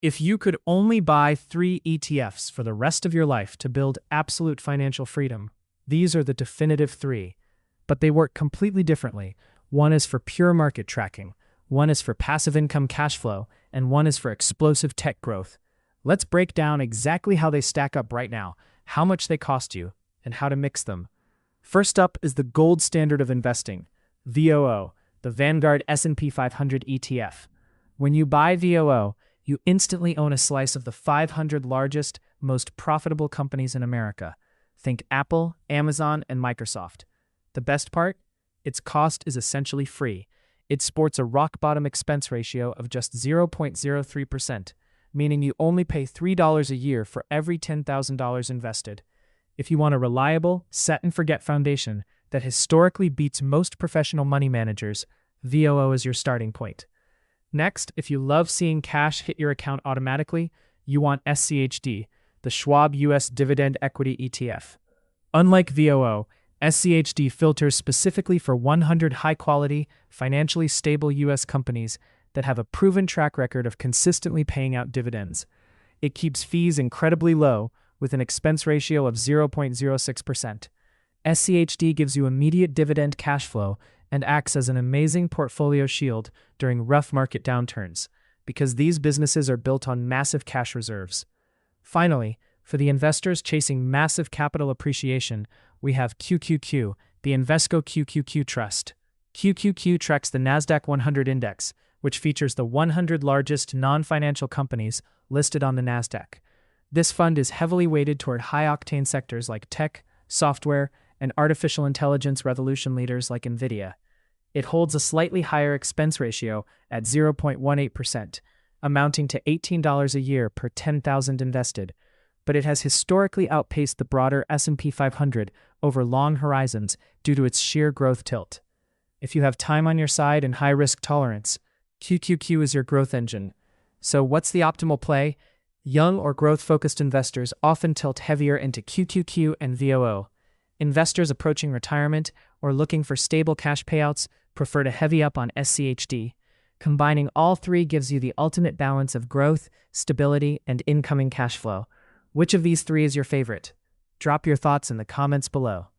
If you could only buy 3 ETFs for the rest of your life to build absolute financial freedom, these are the definitive 3. But they work completely differently. One is for pure market tracking, one is for passive income cash flow, and one is for explosive tech growth. Let's break down exactly how they stack up right now, how much they cost you, and how to mix them. First up is the gold standard of investing, VOO, the Vanguard S&P 500 ETF. When you buy VOO, you instantly own a slice of the 500 largest, most profitable companies in America. Think Apple, Amazon, and Microsoft. The best part? Its cost is essentially free. It sports a rock-bottom expense ratio of just 0.03%, meaning you only pay $3 a year for every $10,000 invested. If you want a reliable, set-and-forget foundation that historically beats most professional money managers, VOO is your starting point. Next, if you love seeing cash hit your account automatically, you want SCHD, the Schwab U.S. Dividend Equity ETF. Unlike VOO, SCHD filters specifically for 100 high-quality, financially stable U.S. companies that have a proven track record of consistently paying out dividends. It keeps fees incredibly low, with an expense ratio of 0.06%. SCHD gives you immediate dividend cash flow and acts as an amazing portfolio shield during rough market downturns, because these businesses are built on massive cash reserves. Finally, for the investors chasing massive capital appreciation, we have QQQ, the Invesco QQQ Trust. QQQ tracks the NASDAQ 100 index, which features the 100 largest non-financial companies listed on the NASDAQ. This fund is heavily weighted toward high-octane sectors like tech, software, and artificial intelligence revolution leaders like NVIDIA. It holds a slightly higher expense ratio at 0.18%, amounting to $18 a year per 10,000 invested, but it has historically outpaced the broader S&P 500 over long horizons due to its sheer growth tilt. If you have time on your side and high risk tolerance, QQQ is your growth engine. So what's the optimal play? Young or growth-focused investors often tilt heavier into QQQ and VOO. Investors approaching retirement or looking for stable cash payouts prefer to heavy up on SCHD. Combining all 3 gives you the ultimate balance of growth, stability, and incoming cash flow. Which of these 3 is your favorite? Drop your thoughts in the comments below.